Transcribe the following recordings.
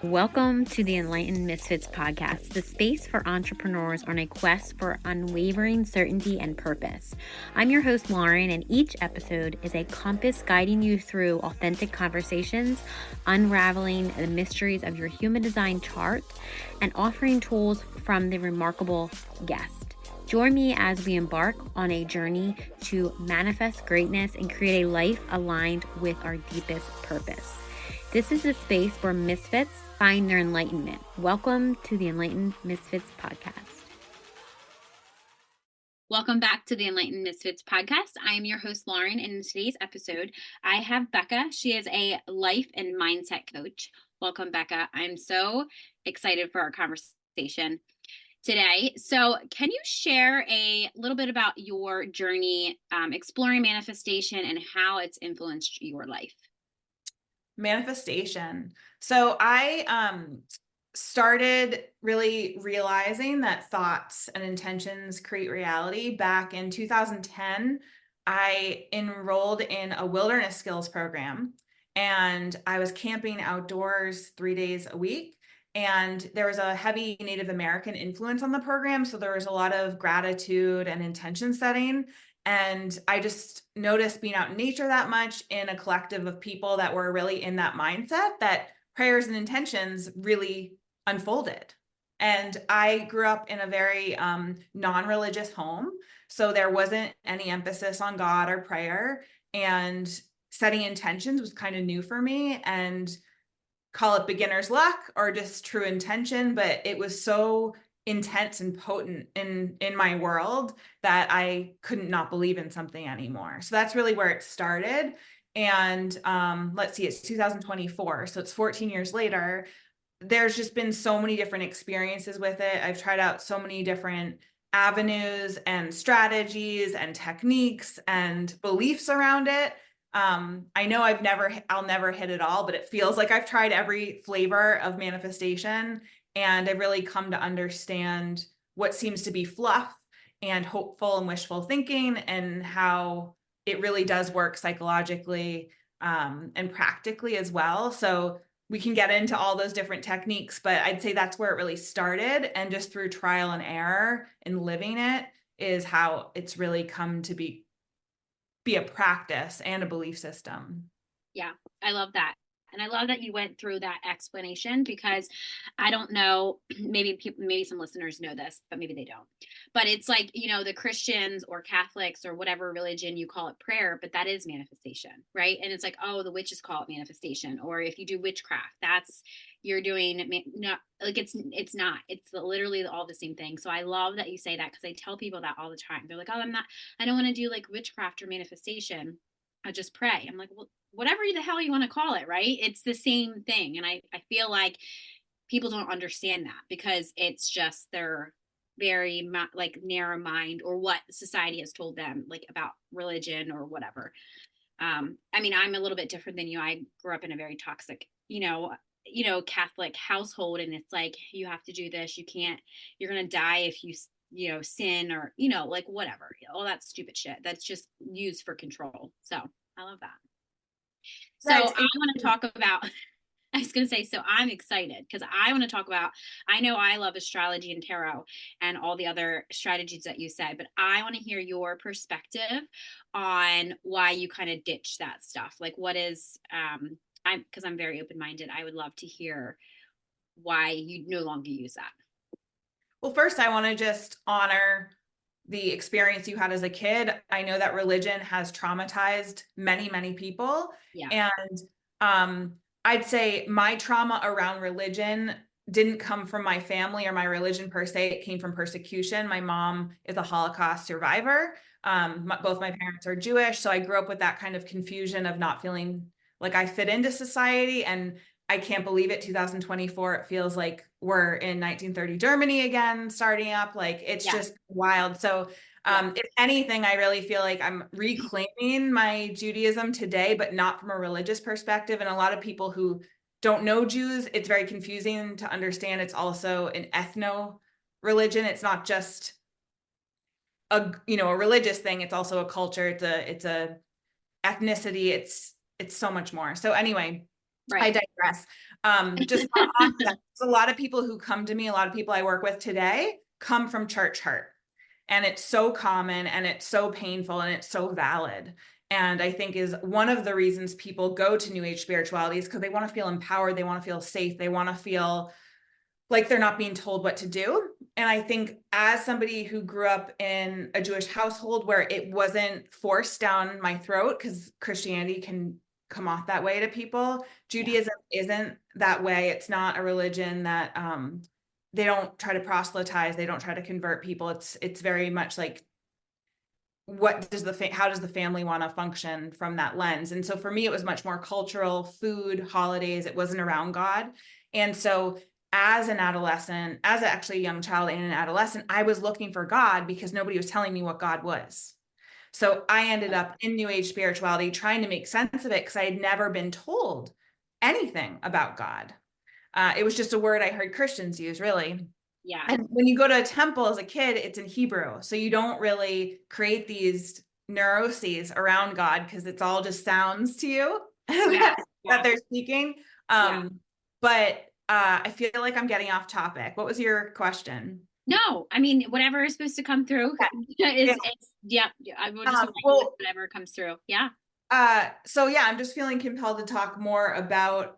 Welcome to the Enlightened Misfits podcast, the space for entrepreneurs on a quest for unwavering certainty and purpose. I'm your host, Lauren, and each episode is a compass guiding you through authentic conversations, unraveling the mysteries of your human design chart, and offering tools from the remarkable guest. Join me as we embark on a journey to manifest greatness and create a life aligned with our deepest purpose. This is the space where misfits find their enlightenment. Welcome to the Enlightened Misfits podcast. Welcome back to the Enlightened Misfits podcast. I am your host, Lauren, and in today's episode, I have Becca. She is a life and mindset coach. Welcome, Becca. I'm so excited for our conversation today. So can you share a little bit about your journey exploring manifestation and how it's influenced your life? Manifestation. So I started really realizing that thoughts and intentions create reality back in 2010. I enrolled in a wilderness skills program and I was camping outdoors 3 days a week. And there was a heavy Native American influence on the program. So there was a lot of gratitude and intention setting. And I just noticed being out in nature that much in a collective of people that were really in that mindset that prayers and intentions really unfolded. And I grew up in a very non-religious home. So there wasn't any emphasis on God or prayer. And setting intentions was kind of new for me. And call it beginner's luck or just true intention, but it was so intense and potent in my world that I couldn't not believe in something anymore. So that's really where it started. And let's see, it's 2024. So it's 14 years later. There's just been so many different experiences with it. I've tried out so many different avenues and strategies and techniques and beliefs around it. I know I'll never hit it all, but it feels like I've tried every flavor of manifestation. And I've really come to understand what seems to be fluff and hopeful and wishful thinking and how it really does work psychologically and practically as well. So we can get into all those different techniques, but I'd say that's where it really started. And just through trial and error and living it is how it's really come to be a practice and a belief system. Yeah, I love that. And I love that you went through that explanation because I don't know, maybe some listeners know this, but maybe they don't. But it's like, the Christians or Catholics or whatever religion you call it prayer, but that is manifestation, right? And it's like, oh, the witches call it manifestation. Or if you do witchcraft, you're doing no, like it's not. It's literally all the same thing. So I love that you say that because I tell people that all the time. They're like, oh, I don't want to do like witchcraft or manifestation. I just pray. I'm like, well, whatever the hell you want to call it, right? It's the same thing. And I feel like people don't understand that because it's just their very like narrow mind or what society has told them like about religion or whatever. I mean, I'm a little bit different than you. I grew up in a very toxic, Catholic household. And it's like, you have to do this. You're going to die if you sin or, like whatever, all that stupid shit that's just used for control. So I love that. So I want to talk about, I was going to say, so I'm excited because I want to talk about, I know I love astrology and tarot and all the other strategies that you said, but I want to hear your perspective on why you kind of ditched that stuff. Like what is, because I'm very open-minded. I would love to hear why you no longer use that. Well, first, I want to just honor the experience you had as a kid. I know that religion has traumatized many, many people. Yeah. And I'd say my trauma around religion didn't come from my family or my religion per se. It came from persecution. My mom is a Holocaust survivor. Both my parents are Jewish. So I grew up with that kind of confusion of not feeling like I fit into society. And I can't believe it, 2024, it feels like we're in 1930 Germany again, starting up. Like it's just wild. So if anything, I really feel like I'm reclaiming my Judaism today, but not from a religious perspective. And a lot of people who don't know Jews, it's very confusing to understand. It's also an ethno religion. It's not just a religious thing. It's also a culture. It's a ethnicity. It's so much more. So anyway, Right. I digress. Just on that, a lot of people who come to me, a lot of people I work with today come from church hurt. And it's so common and it's so painful and it's so valid. And I think is one of the reasons people go to New Age spirituality is because they want to feel empowered, they want to feel safe, they want to feel like they're not being told what to do. And I think as somebody who grew up in a Jewish household where it wasn't forced down my throat, because Christianity can come off that way to people, Yeah. Judaism isn't that way. It's not a religion that they don't try to proselytize, they don't try to convert people. It's very much like what does how does the family want to function from that lens? And so for me, it was much more cultural, food, holidays. It wasn't around God. And so as an adolescent, as actually a young child and an adolescent, I was looking for God because nobody was telling me what God was. So I ended up in New Age spirituality trying to make sense of it because I had never been told anything about God. It was just a word I heard Christians use, really. Yeah. And when you go to a temple as a kid, it's in Hebrew. So you don't really create these neuroses around God because it's all just sounds to you Yeah. that Yeah. they're speaking. Yeah. But I feel like I'm getting off topic. What was your question? No, I mean, whatever is supposed to come through Yeah. is, yeah, I will just write with Well, whatever comes through. Yeah. so yeah, I'm just feeling compelled to talk more about,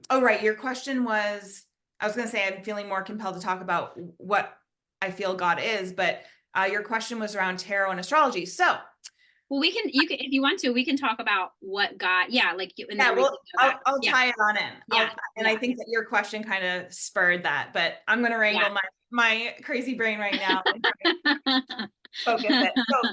oh, right. Your question was, I was going to say, I'm feeling more compelled to talk about what I feel God is, but your question was around tarot and astrology. So Well, you can, if you want to, we can talk about what God, yeah, like, and yeah, then we well, can go back. I'll Yeah. tie it on in. Yeah. And I Yeah. think that your question kind of spurred that, but I'm going to wrangle Yeah. my crazy brain right now and focus it. So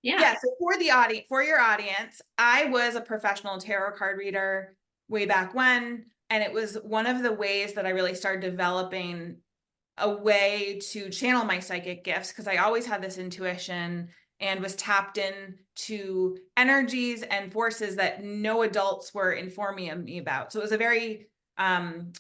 Yeah. yeah, so for the audience, for your audience, I was a professional tarot card reader way back when, and it was one of the ways that I really started developing a way to channel my psychic gifts because I always had this intuition and was tapped in to energies and forces that no adults were informing me about. So it was a very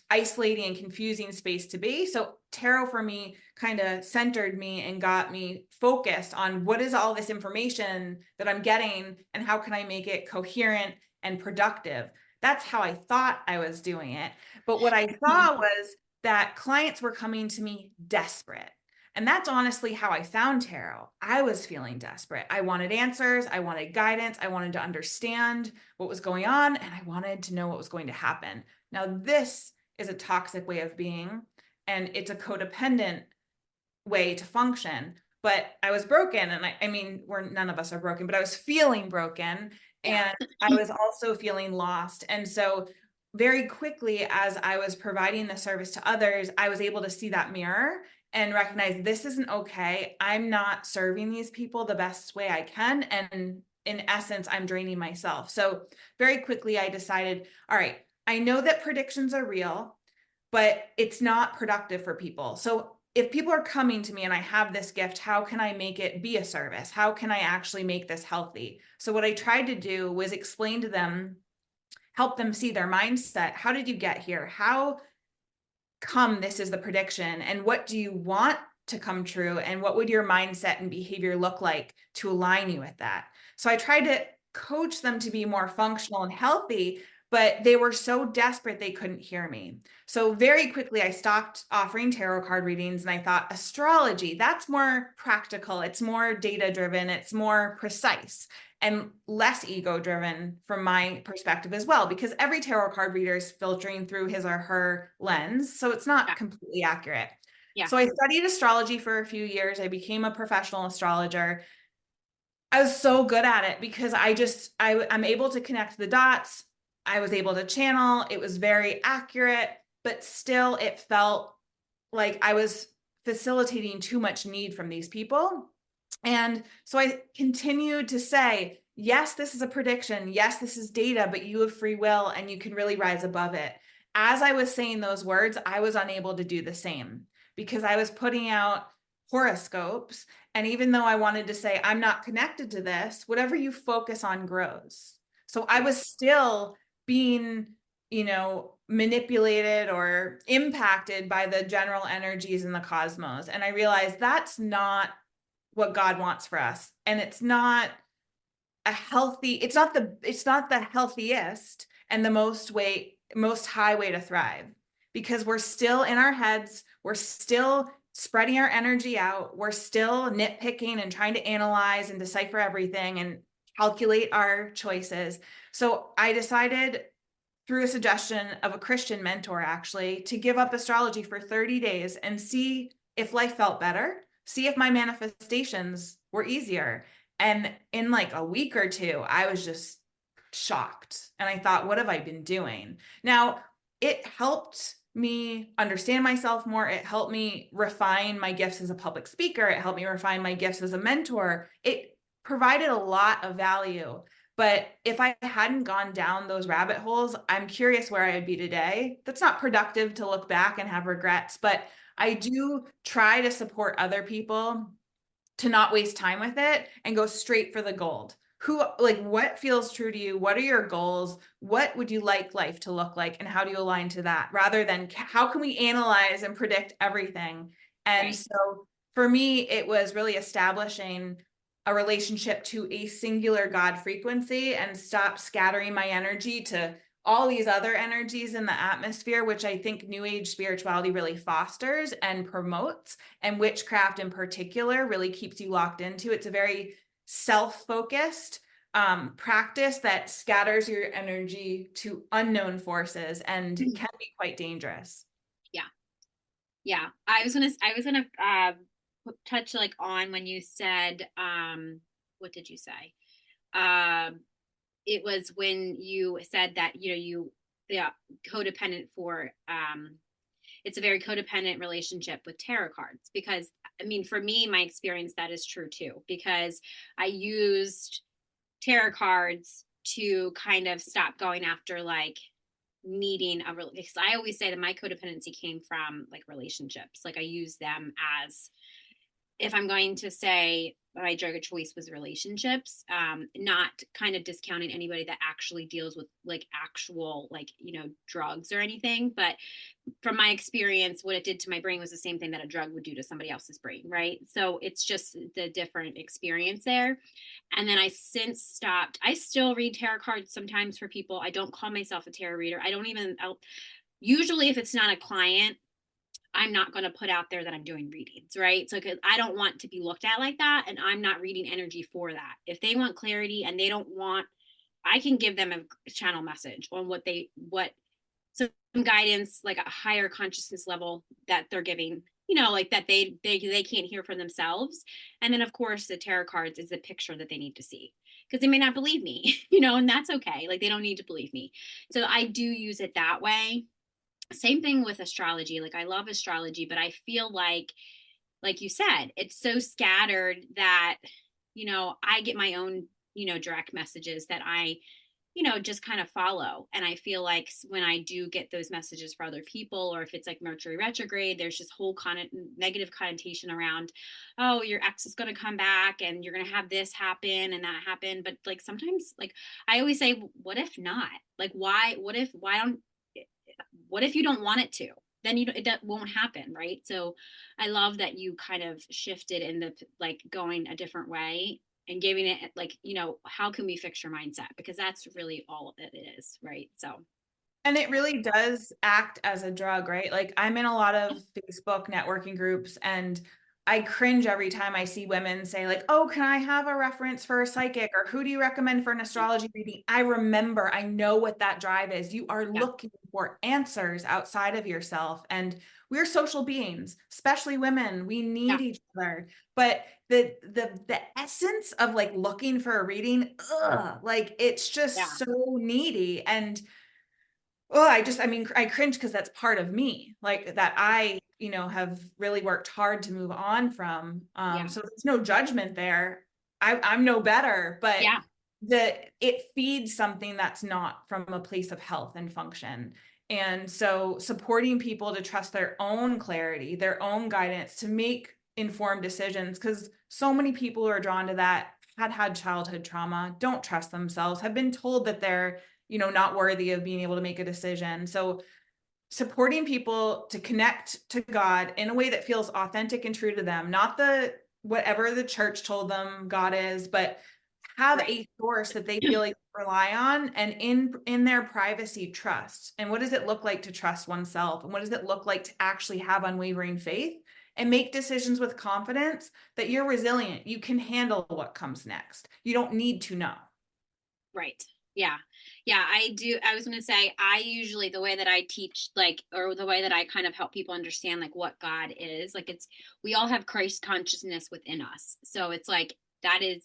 isolating and confusing space to be. So tarot for me kind of centered me and got me focused on what is all this information that I'm getting and how can I make it coherent and productive. That's how I thought I was doing it. But what I saw was that clients were coming to me desperate. And that's honestly how I found tarot. I was feeling desperate. I wanted answers. I wanted guidance. I wanted to understand what was going on. And I wanted to know what was going to happen. Now, this is a toxic way of being, and it's a codependent way to function. But I was broken. And I mean, none of us are broken, but I was feeling broken. Yeah. And I was also feeling lost. And so very quickly, as I was providing the service to others, I was able to see that mirror and recognize this isn't okay. I'm not serving these people the best way I can. And in essence, I'm draining myself. So very quickly, I decided, all right, I know that predictions are real, but it's not productive for people. So if people are coming to me and I have this gift, how can I make it be a service? How can I actually make this healthy? So what I tried to do was explain to them, help them see their mindset. How did you get here? How come this is the prediction? And what do you want to come true? And what would your mindset and behavior look like to align you with that? So I tried to coach them to be more functional and healthy, but they were so desperate they couldn't hear me. So very quickly, I stopped offering tarot card readings and I thought astrology, that's more practical. It's more data driven. It's more precise and less ego driven from my perspective as well, because every tarot card reader is filtering through his or her lens. So it's not Yeah. completely accurate. Yeah. So I studied astrology for a few years. I became a professional astrologer. I was so good at it because I'm able to connect the dots. I was able to channel. It was very accurate, but still it felt like I was facilitating too much need from these people. And so I continued to say, yes, this is a prediction. Yes, this is data, but you have free will and you can really rise above it. As I was saying those words, I was unable to do the same because I was putting out horoscopes. And even though I wanted to say, I'm not connected to this, whatever you focus on grows. So I Yeah. was still being, manipulated or impacted by the general energies in the cosmos. And I realized that's not what God wants for us. And it's not it's not the healthiest and the most way most high way to thrive, because we're still in our heads, we're still spreading our energy out, we're still nitpicking and trying to analyze and decipher everything and calculate our choices. So I decided, through a suggestion of a Christian mentor, actually, to give up astrology for 30 days and see if life felt better, see if my manifestations were easier. And in like a week or two, I was just shocked. And I thought, what have I been doing? Now, it helped me understand myself more. It helped me refine my gifts as a public speaker. It helped me refine my gifts as a mentor. It provided a lot of value. But if I hadn't gone down those rabbit holes, I'm curious where I would be today. That's not productive to look back and have regrets, but I do try to support other people to not waste time with it and go straight for the gold. Who, like, what feels true to you? What are your goals? What would you like life to look like? And how do you align to that, rather than how can we analyze and predict everything? And Right. so for me, it was really establishing a relationship to a singular God frequency and stop scattering my energy to all these other energies in the atmosphere, which I think New Age spirituality really fosters and promotes, and witchcraft in particular really keeps you locked into. It's a very self-focused practice that scatters your energy to unknown forces and can be quite dangerous. Yeah. Yeah. I was gonna touch like on when you said what did you say? Um it was when you said that, you know, yeah, codependent for it's a very codependent relationship with tarot cards, because I mean, for me, my experience, that is true too, because I used tarot cards to kind of stop going after like needing a real, because I always say that my codependency came from like relationships. Like I use them as, if I'm going to say my drug of choice was relationships, not kind of discounting anybody that actually deals with like actual, like, you know, drugs or anything. But from my experience, what it did to my brain was the same thing that a drug would do to somebody else's brain, right? So it's just the different experience there. And then I since stopped. I still read tarot cards sometimes for people. I don't call myself a tarot reader. I don't even, usually if it's not a client, I'm not going to put out there that I'm doing readings, right? So, because I don't want to be looked at like that, and I'm not reading energy for that. If they want clarity and they don't want, I can give them a channel message on what some guidance, like a higher consciousness level that they're giving, you know, like that they can't hear for themselves. And then of course the tarot cards is the picture that they need to see, because they may not believe me, you know, and that's okay. Like they don't need to believe me. So I do use it that way. Same thing with astrology. Like I love astrology, but I feel like you said, it's so scattered that, you know, I get my own, you know, direct messages that I, you know, just kind of follow. And I feel like when I do get those messages for other people, or if it's like Mercury retrograde, there's this whole negative connotation around, oh, your ex is going to come back and you're going to have this happen and that happen. But like sometimes, like I always say, what if not? Like, why don't, what if you don't want it to? Then it won't happen, right? So I love that you kind of shifted in the like going a different way and giving it like, you know, how can we fix your mindset, because that's really all it is, right? So And it really does act as a drug, right? Like I'm in a lot of Facebook networking groups, and I cringe every time I see women say like, "Oh, can I have a reference for a psychic?" or "Who do you recommend for an astrology reading?" I know what that drive is. You are yeah, looking for answers outside of yourself, and we're social beings, especially women. We yeah, need each other. But the essence of like looking for a reading, ugh, like it's just yeah, so needy. And well, I mean, I cringe because that's part of me, like that have really worked hard to move on from. yeah, So there's no judgment there. I'm no better, but yeah, it feeds something that's not from a place of health and function. And so supporting people to trust their own clarity, their own guidance to make informed decisions, because so many people who are drawn to that had childhood trauma, don't trust themselves, have been told that they're not worthy of being able to make a decision. So supporting people to connect to God in a way that feels authentic and true to them, not the whatever the church told them God is, but have Right. a source that they feel like they rely on, and in their privacy trust. And what does it look like to trust oneself? And what does it look like to actually have unwavering faith and make decisions with confidence that you're resilient? You can handle what comes next. You don't need to know. Right. Yeah. Yeah, I do. I was going to say, I usually, the way that I teach, like, or the way that I kind of help people understand, like, what God is, like, we all have Christ consciousness within us. So it's like, that is,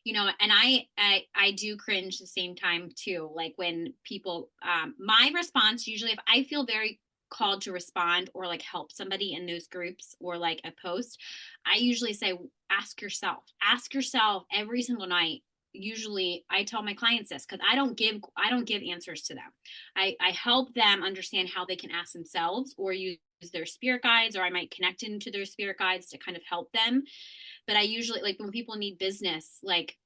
and I do cringe the same time too. Like when people, my response usually, if I feel very called to respond or like help somebody in those groups or like a post, I usually say, ask yourself every single night. Usually I tell my clients this because I don't give answers to them. I help them understand how they can ask themselves or use their spirit guides, or I might connect into their spirit guides to kind of help them. But I usually, like, when people need business, like,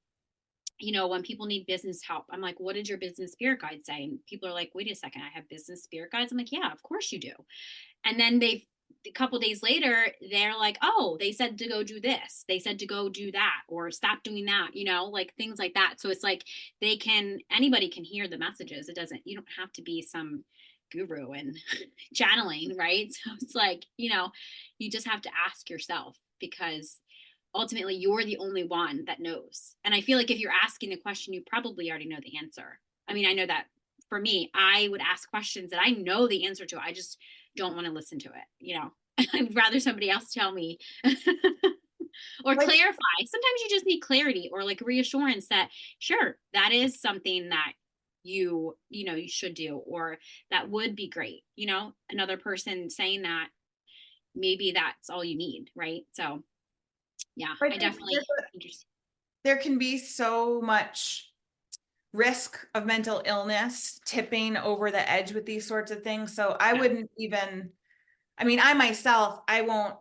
when people need business help, I'm like, what did your business spirit guide say? And people are like, wait a second, I have business spirit guides. I'm like, yeah, of course you do. And then a couple days later, they're like, oh, they said to go do this. They said to go do that or stop doing that, like things like that. So it's like anybody can hear the messages. You don't have to be some guru and channeling, right? So it's like, you just have to ask yourself because ultimately you're the only one that knows. And I feel like if you're asking the question, you probably already know the answer. I mean, I know that for me, I would ask questions that I know the answer to. I just don't want to listen to it. I'd rather somebody else tell me or Like, clarify. Sometimes you just need clarity or like reassurance that sure, that is something that you should do, or that would be great. Another person saying that, maybe that's all you need, right? So yeah, I I think definitely understand. there can be so much risk of mental illness tipping over the edge with these sorts of things. So I Yeah, wouldn't even, I mean, I myself, I won't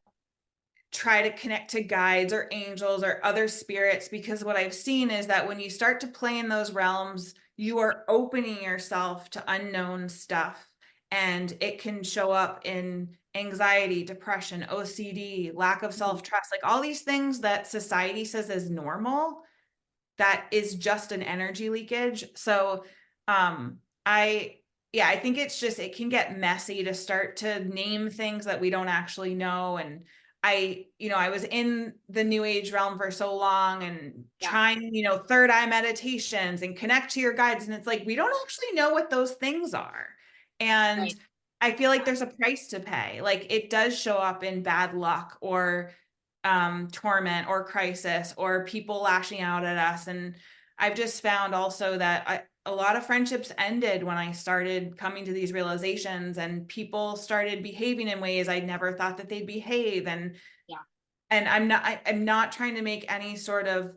try to connect to guides or angels or other spirits, because what I've seen is that when you start to play in those realms, you are opening yourself to unknown stuff. And it can show up in anxiety, depression, OCD, lack of mhm, self trust, like all these things that society says is normal, that is just an energy leakage. So I yeah, I think it's just, it can get messy to start to name things that we don't actually know. And I was in the new age realm for so long and yeah, trying, third eye meditations and connect to your guides. And it's like, we don't actually know what those things are. And right, I feel like yeah, there's a price to pay. Like it does show up in bad luck or torment or crisis or people lashing out at us. And I've just found also that a lot of friendships ended when I started coming to these realizations, and people started behaving in ways I never thought that they'd behave. yeah, And I'm not trying to make any sort of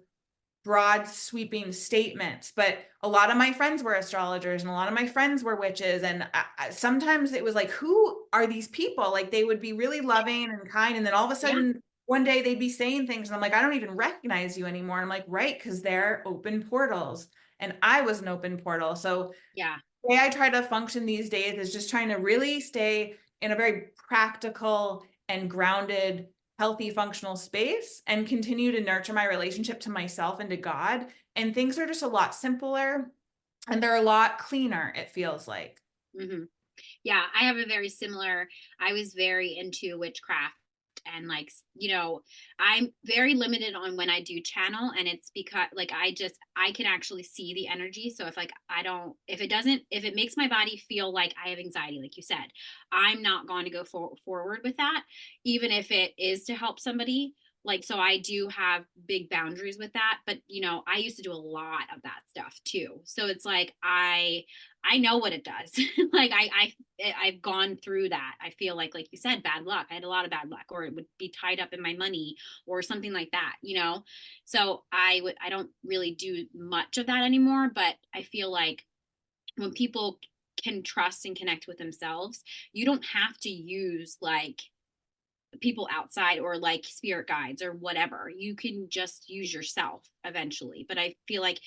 broad sweeping statements, but a lot of my friends were astrologers and a lot of my friends were witches. And sometimes it was like, who are these people? Like they would be really loving and kind. And then all of a yeah, sudden, one day they'd be saying things. And I'm like, I don't even recognize you anymore. I'm like, right, because they're open portals. And I was an open portal. So yeah. the way I try to function these days is just trying to really stay in a very practical and grounded, healthy, functional space and continue to nurture my relationship to myself and to God. And things are just a lot simpler and they're a lot cleaner, it feels like. Hmm. Yeah, I have a very similar. I was very into witchcraft and like, I'm very limited on when I do channel, and it's because like I can actually see the energy. So if like I don't if it makes my body feel like I have anxiety, like you said, I'm not going to go forward with that, even if it is to help somebody. Like, so I do have big boundaries with that, but I used to do a lot of that stuff too. So it's like I know what it does. Like I've gone through that. I feel like you said, bad luck. I had a lot of bad luck, or it would be tied up in my money or something like that. So I don't really do much of that anymore, but I feel like when people can trust and connect with themselves, you don't have to use like people outside or like spirit guides or whatever. You can just use yourself eventually. But I feel like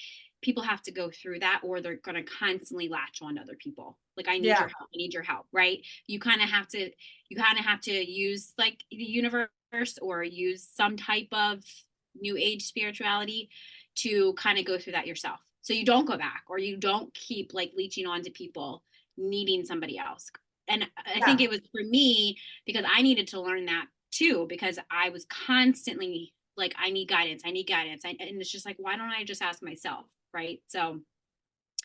people have to go through that, or they're going to constantly latch on to other people. Like, I need Yeah. your help. I need your help. Right. You kind of have to use like the universe or use some type of new age spirituality to kind of go through that yourself. So you don't go back, or you don't keep like leeching on to people needing somebody else. And I think Yeah. it was for me because I needed to learn that too, because I was constantly like, I need guidance, I need guidance. And it's just like, why don't I just ask myself? Right. So,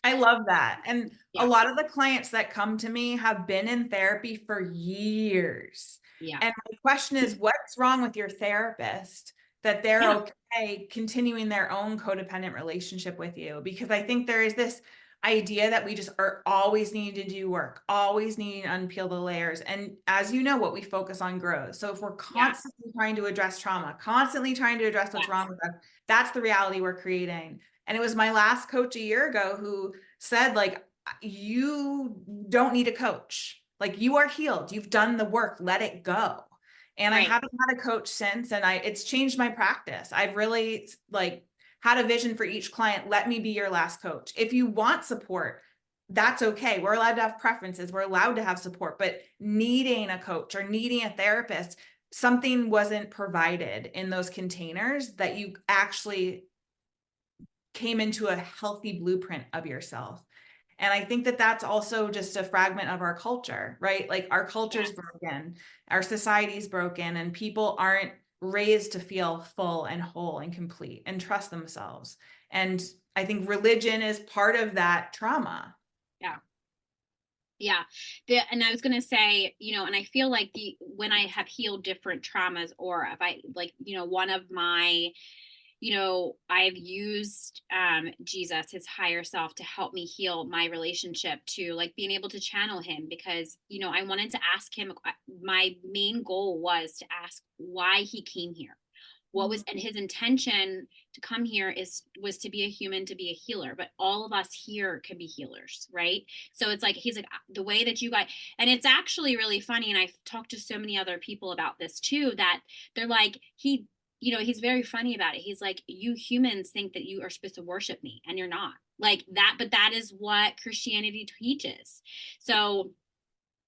I love that. And a yeah, lot of the clients that come to me have been in therapy for years. yeah, And my question is, what's wrong with your therapist that they're yeah, okay continuing their own codependent relationship with you? Because I think there is this idea that we just are always needing to do work, always needing to unpeel the layers. And as you know, what we focus on grows. So if we're yes, constantly trying to address trauma, constantly trying to address what's wrong yes, with us, that's the reality we're creating. And it was my last coach a year ago who said, like, you don't need a coach. Like, you are healed. You've done the work. Let it go. And I right, haven't had a coach since, and it's changed my practice. I've really like had a vision for each client. Let me be your last coach. If you want support, that's okay. We're allowed to have preferences. We're allowed to have support, but needing a coach or needing a therapist, something wasn't provided in those containers that you actually came into a healthy blueprint of yourself. And I think that that's also just a fragment of our culture, right? Like, our culture's yes, broken, our society's broken, and people aren't raised to feel full and whole and complete and trust themselves. And I think religion is part of that trauma. yeah. Yeah. And I was going to say, and I feel like when I have healed different traumas, or if I like, one of my, I've used Jesus, his higher self, to help me heal my relationship to like being able to channel him, because, I wanted to ask him. My main goal was to ask why he came here. What was, and his intention to come here was to be a human, to be a healer, but all of us here can be healers, right? So it's like, he's like, the way that you guys, and it's actually really funny, and I've talked to so many other people about this too, that they're like, he's very funny about it. He's like, you humans think that you are supposed to worship me, and you're not like that, but that is what Christianity teaches. So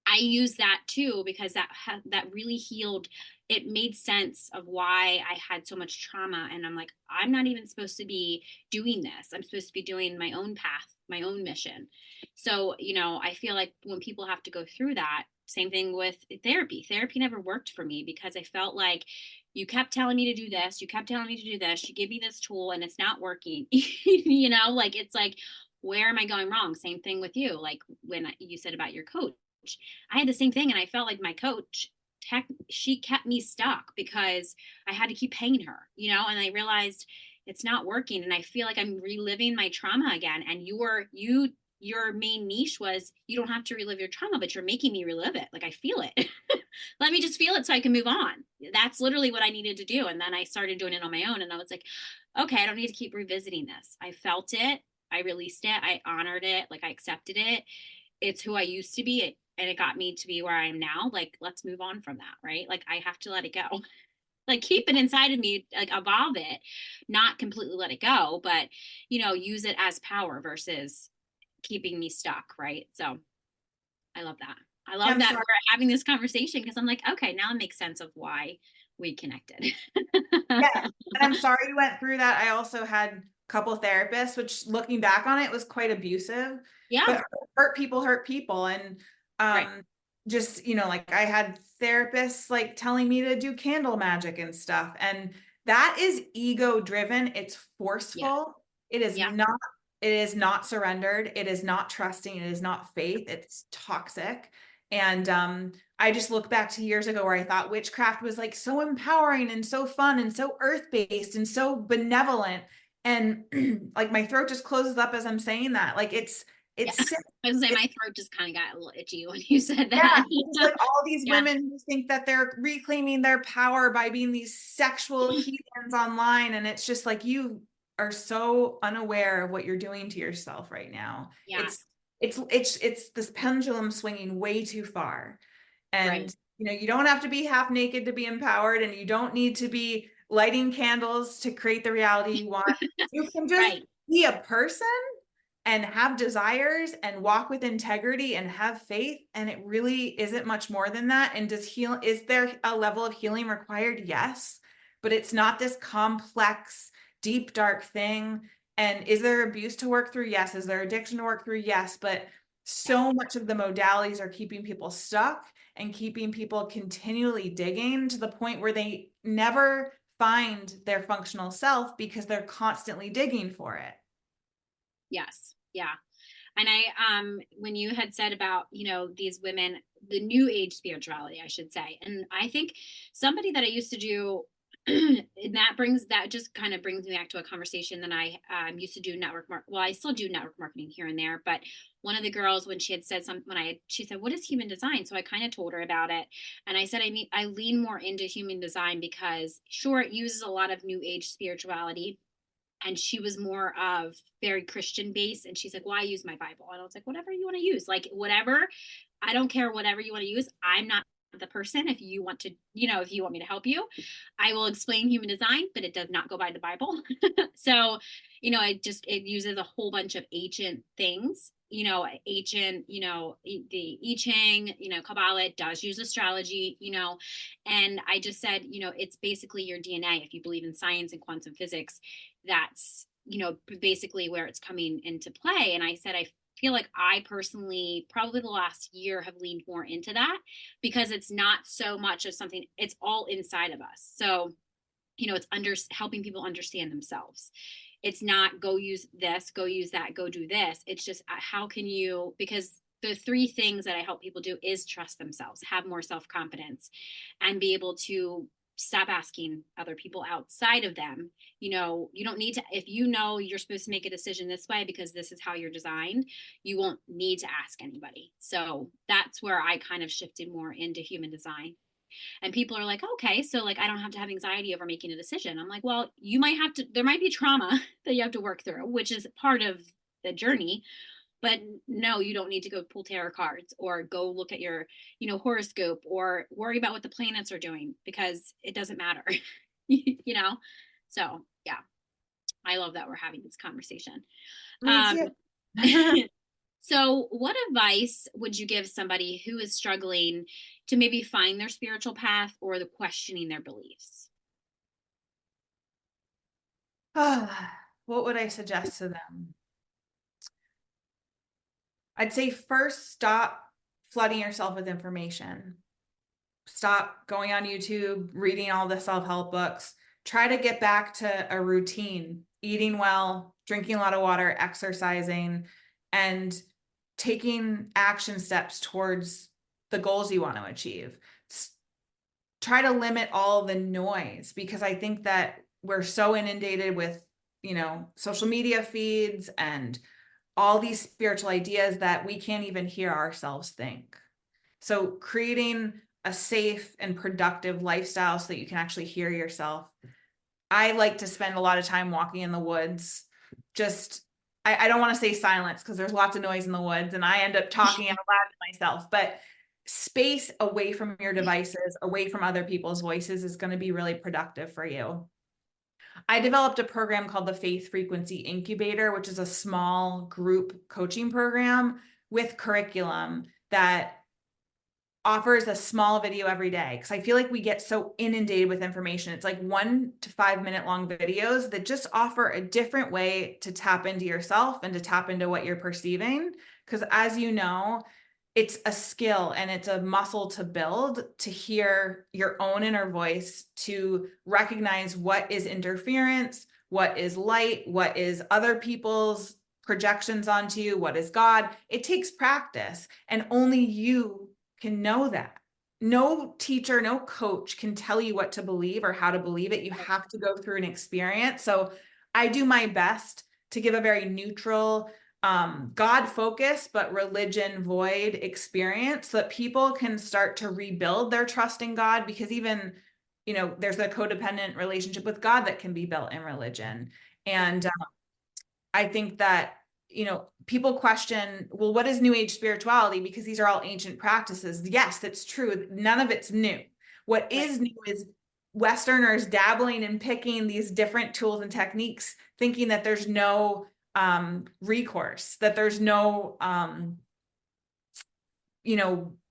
I use that too, because that really healed. It made sense of why I had so much trauma, and I'm like, I'm not even supposed to be doing this. I'm supposed to be doing my own path, my own mission. So, I feel like when people have to go through that, same thing with therapy. Therapy never worked for me because I felt like you kept telling me to do this, you kept telling me to do this, you give me this tool and it's not working. Like, it's like, where am I going wrong? Same thing with you. Like when you said about your coach, I had the same thing, and I felt like my coach she kept me stuck because I had to keep paying her, and I realized it's not working, and I feel like I'm reliving my trauma again. And your main niche was, you don't have to relive your trauma, but you're making me relive it. Like, I feel it. Let me just feel it so I can move on. That's literally what I needed to do. And then I started doing it on my own, and I was like, okay, I don't need to keep revisiting this. I felt it, I released it, I honored it, like I accepted it. It's who I used to be, and it got me to be where I am now. Like, let's move on from that, right? Like, I have to let it go. Like, keep it inside of me, like evolve it, not completely let it go, but use it as power versus keeping me stuck, right? So I love that. I Yeah, love I'm that sorry. we're having this conversation, because I'm like, okay, now it makes sense of why we connected. Yeah. And I'm sorry you went through that. I also had a couple therapists, which, looking back on it, was quite abusive. Yeah, But hurt people hurt people. And right. just, like, I had therapists like telling me to do candle magic and stuff. And that is ego driven. It's Yeah, forceful. It is yeah, not, it is not surrendered. It is not trusting. It is not faith. It's toxic. And I just look back to years ago where I thought witchcraft was like so empowering and so fun and so earth-based and so benevolent. And like, my throat just closes up as I'm saying that. Like, yeah. it's sick. I was gonna say, It's, my throat just kind of got a little itchy when you said yeah, that. it's just like all these Yeah, women who think that they're reclaiming their power by being these sexual heathens online. And it's just like, you are so unaware of what you're doing to yourself right now. yes, It's this pendulum swinging way too far. right. And, you don't have to be half naked to be empowered, and you don't need to be lighting candles to create the reality you want. You can just Right. be a person and have desires and walk with integrity and have faith. And it really isn't much more than that. And is there a level of healing required? Yes, but it's not this complex deep, dark thing. And is there abuse to work through? Yes. Is there addiction to work through? Yes. But Yeah. so much of the modalities are keeping people stuck and keeping people continually digging to the point where they never find their functional self because they're constantly digging for it. Yes. Yeah. And when you had said about, these women, the new age spirituality, I should say, and I think somebody that I used to do, and that just kind of brings me back to a conversation that I used to do well, I still do network marketing here and there, but one of the girls, when she had said something, she said, what is human design? So I kind of told her about it. And I said, I lean more into human design because sure, it uses a lot of new age spirituality, and she was more of very Christian based. And she's like, well, I use my Bible. And I was like, whatever you want to use, like whatever, I don't care, whatever you want to use. I'm not the person. If you want to, if you want me to help you, I will explain human design, but it does not go by the Bible. So, it uses a whole bunch of ancient things, ancient, the I Ching, Kabbalah does use astrology, and I just said, it's basically your DNA. If you believe in science and quantum physics, that's, basically where it's coming into play. And I said, I feel like I personally, probably the last year, have leaned more into that because it's not so much of something, it's all inside of us. So, it's helping people understand themselves. It's not go use this, go use that, go do this. It's just how can you, because the three things that I help people do is trust themselves, have more self-confidence, and be able to stop asking other people outside of them. You don't need to, if you're supposed to make a decision this way because this is how you're designed, you won't need to ask anybody. So that's where I kind of shifted more into human design. And people are like, okay, so like I don't have to have anxiety over making a decision. I'm like, well, you might have to, there might be trauma that you have to work through, which is part of the journey. But no, you don't need to go pull tarot cards or go look at your, horoscope or worry about what the planets are doing because it doesn't matter, you know? So yeah, I love that we're having this conversation. Me Um, too. so what advice would you give somebody who is struggling to maybe find their spiritual path or the questioning their beliefs? What would I suggest to them? I'd say first, stop flooding yourself with information. Stop going on YouTube, reading all the self-help books. Try to get back to a routine, eating well, drinking a lot of water, exercising, and taking action steps towards the goals you want to achieve. Try to limit all the noise because I think that we're so inundated with, social media feeds and all these spiritual ideas that we can't even hear ourselves think. So creating a safe and productive lifestyle so that you can actually hear yourself. I like to spend a lot of time walking in the woods. Just, I don't want to say silence because there's lots of noise in the woods and I end up talking out loud to myself, but space away from your devices, away from other people's voices is going to be really productive for you. I developed a program called the Faith Frequency Incubator, which is a small group coaching program with curriculum that offers a small video every day because I feel like we get so inundated with information. It's like 1 to 5 minute long videos that just offer a different way to tap into yourself and to tap into what you're perceiving. Because as you know, it's a skill and it's a muscle to build to hear your own inner voice, to recognize what is interference, what is light, what is other people's projections onto you, what is God. It takes practice, and only you can know that. No teacher, no coach can tell you what to believe or how to believe it. You have to go through an experience. So I do my best to give a very neutral, God focused, but religion void experience so that people can start to rebuild their trust in God, because even, there's a codependent relationship with God that can be built in religion. And I think that, people question, well, what is New Age spirituality? Because these are all ancient practices. Yes, that's true. None of it's new. What is new is Westerners dabbling and picking these different tools and techniques, thinking that there's no recourse, that there's no,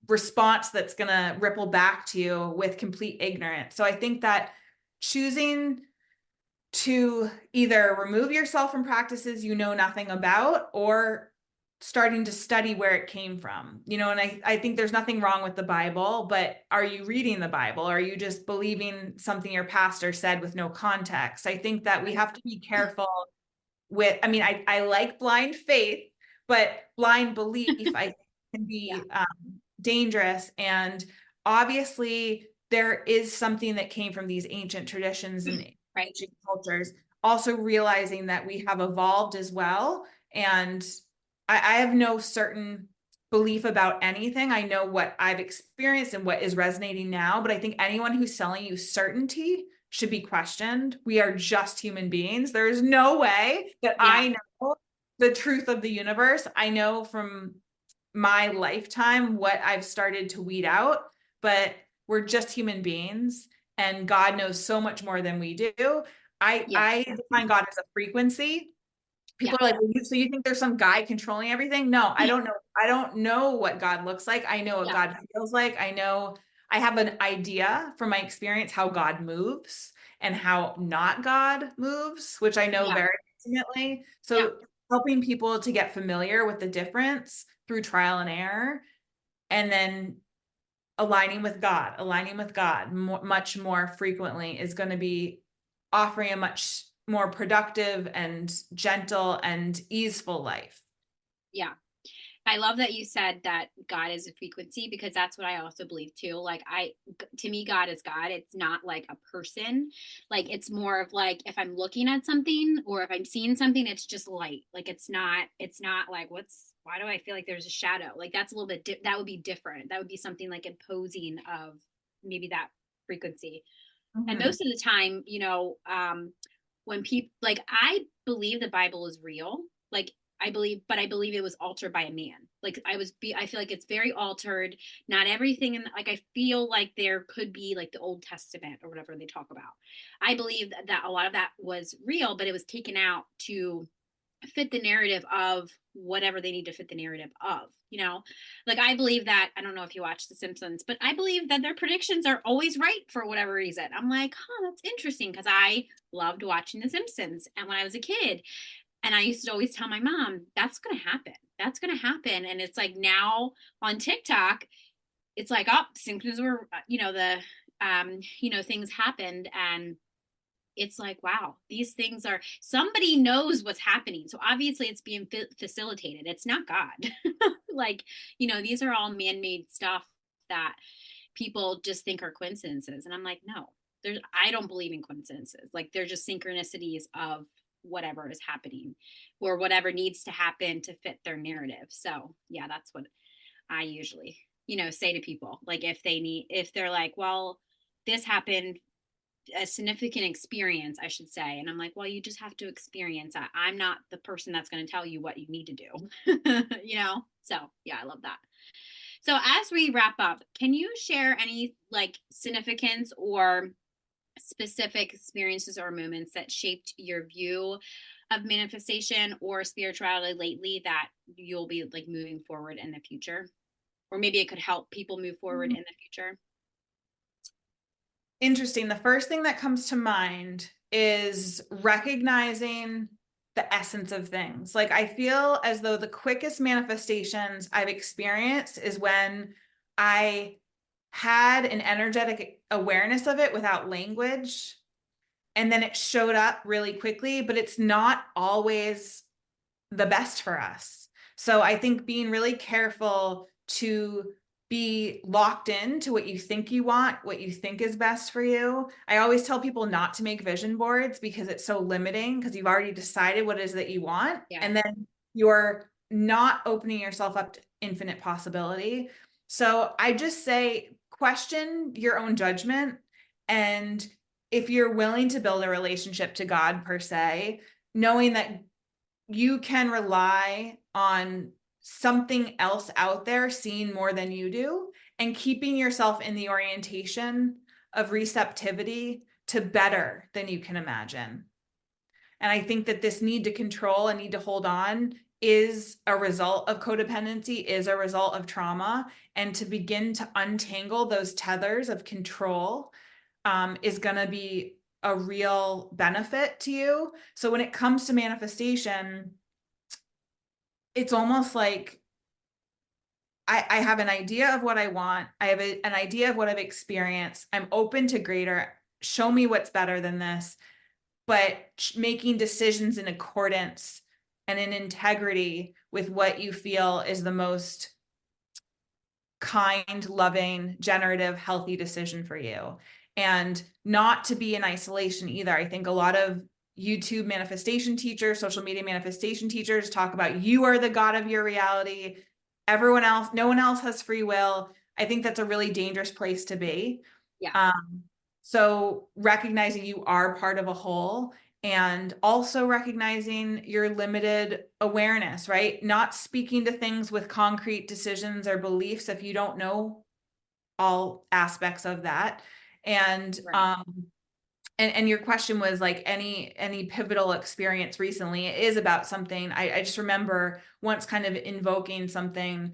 response that's going to ripple back to you with complete ignorance. So I think that choosing to either remove yourself from practices you know nothing about, or starting to study where it came from. And I think there's nothing wrong with the Bible, but are you reading the Bible? Are you just believing something your pastor said with no context? I think that we have to be careful with, I mean, I like blind faith, but blind belief, I think, can Yeah. be dangerous. And obviously, there is something that came from these ancient traditions and Right. ancient cultures, also realizing that we have evolved as well. And I have no certain belief about anything. I know what I've experienced and what is resonating now, but I think anyone who's selling you certainty should be questioned. We are just human beings. There is no way that Yeah. I know the truth of the universe. I know from my lifetime what I've started to weed out, but we're just human beings and God knows so much more than we do. I Yeah. I define God as a frequency. Yeah. People are like, well, so you think there's some guy controlling everything? No, I don't know. I don't know what God looks like. I know what Yeah. God feels like. I know I have an idea from my experience how God moves and how not God moves, which I know Yeah. very intimately. Yeah. So helping people to get familiar with the difference through trial and error, and then aligning with God much more frequently is going to be offering a much more productive and gentle and easeful life. Yeah. I love that you said that God is a frequency because that's what I also believe too. Like to me, God is God. It's not like a person. Like it's more of like if I'm looking at something or if I'm seeing something, it's just light. Like it's not like why do I feel like there's a shadow? Like that's a little bit, that would be different. That would be something like imposing of maybe that frequency. And Mhm. most of the time, when people like, I believe the Bible is real. Like I believe it was altered by a man. Like I feel like it's very altered. Not everything. And like, I feel like there could be like the Old Testament or whatever they talk about. I believe that a lot of that was real, but it was taken out to fit the narrative of whatever they need to fit the narrative of, like I believe that, I don't know if you watch The Simpsons, but I believe that their predictions are always right for whatever reason. I'm like, that's interesting, because I loved watching The Simpsons and when I was a kid, and I used to always tell my mom, that's going to happen. And it's like now on TikTok, it's like, oh, Simpsons were, things happened, and it's like, wow, these things are, somebody knows what's happening, so obviously it's being facilitated, it's not God. Like, these are all man-made stuff that people just think are coincidences, and I'm like, no, I don't believe in coincidences. Like, they're just synchronicities of whatever is happening or whatever needs to happen to fit their narrative. So yeah, that's what I usually say to people, like if they're like, well, this happened, a significant experience, I should say. And I'm like, well, you just have to experience that. I'm not the person that's going to tell you what you need to do, So, yeah, I love that. So, as we wrap up, can you share any like significance or specific experiences or moments that shaped your view of manifestation or spirituality lately that you'll be like moving forward in the future? Or maybe it could help people move forward in the future? Interesting. The first thing that comes to mind is recognizing the essence of things. Like, I feel as though the quickest manifestations I've experienced is when I had an energetic awareness of it without language, and then it showed up really quickly, but it's not always the best for us. So I think being really careful to be locked in to what you think you want, what you think is best for you. I always tell people not to make vision boards because it's so limiting, because you've already decided what it is that you want. Yeah. And then you're not opening yourself up to infinite possibility. So I just say question your own judgment. And if you're willing to build a relationship to God per se, knowing that you can rely on something else out there seeing more than you do, and keeping yourself in the orientation of receptivity to better than you can imagine. And I think that this need to control and need to hold on is a result of codependency, is a result of trauma. And to begin to untangle those tethers of control is going to be a real benefit to you. So when it comes to manifestation, it's almost like I have an idea of what I want. I have an idea of what I've experienced. I'm open to greater. Show me what's better than this. But making decisions in accordance and in integrity with what you feel is the most kind, loving, generative, healthy decision for you. And not to be in isolation either. I think a lot of YouTube manifestation teachers, social media manifestation teachers talk about you are the God of your reality. Everyone else, no one else has free will. I think that's a really dangerous place to be. Yeah. So recognizing you are part of a whole, and also recognizing your limited awareness, right? Not speaking to things with concrete decisions or beliefs if you don't know all aspects of that. And Right. and your question was like any pivotal experience recently. It is about something. I just remember once kind of invoking something,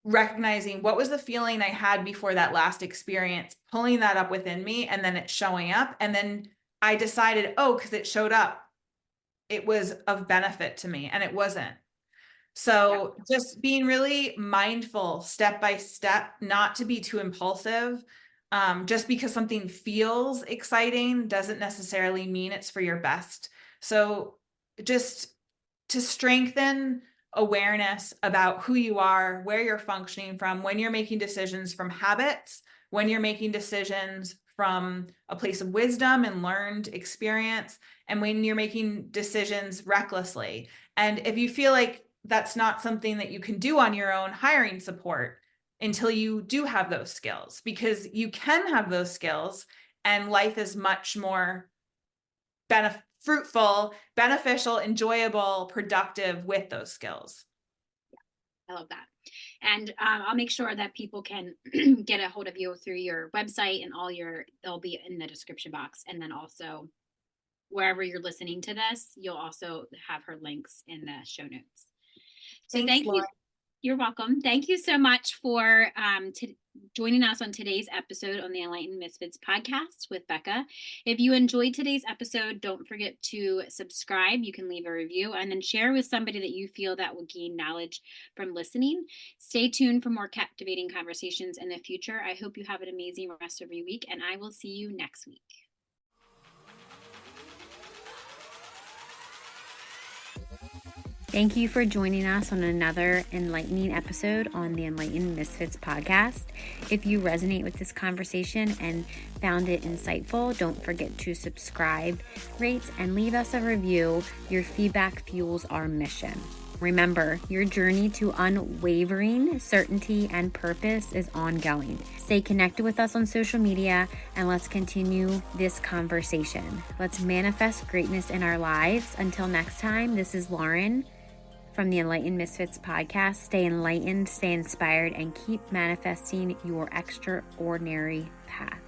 recognizing what was the feeling I had before that last experience, pulling that up within me, and then it showing up. And then I decided, oh, because it showed up, it was of benefit to me, and it wasn't. Yeah. So just being really mindful step by step, not to be too impulsive. Just because something feels exciting doesn't necessarily mean it's for your best. So just to strengthen awareness about who you are, where you're functioning from, when you're making decisions from habits, when you're making decisions from a place of wisdom and learned experience, and when you're making decisions recklessly. And if you feel like that's not something that you can do on your own, hiring support until you do have those skills, because you can have those skills and life is much more fruitful, beneficial, enjoyable, productive with those skills. I love that. And I'll make sure that people can get a hold of you through your website, and they'll be in the description box. And then also wherever you're listening to this, you'll also have her links in the show notes. So Thanks, thank you. Lauren. You're welcome. Thank you so much for joining us on today's episode on the Enlightened Misfits podcast with Becca. If you enjoyed today's episode, don't forget to subscribe. You can leave a review and then share with somebody that you feel that will gain knowledge from listening. Stay tuned for more captivating conversations in the future. I hope you have an amazing rest of your week, and I will see you next week. Thank you for joining us on another enlightening episode on the Enlightened Misfits podcast. If you resonate with this conversation and found it insightful, don't forget to subscribe, rate, and leave us a review. Your feedback fuels our mission. Remember, your journey to unwavering certainty and purpose is ongoing. Stay connected with us on social media, and let's continue this conversation. Let's manifest greatness in our lives. Until next time, this is Lauren from the Enlightened Misfits podcast. Stay enlightened, stay inspired, and keep manifesting your extraordinary path.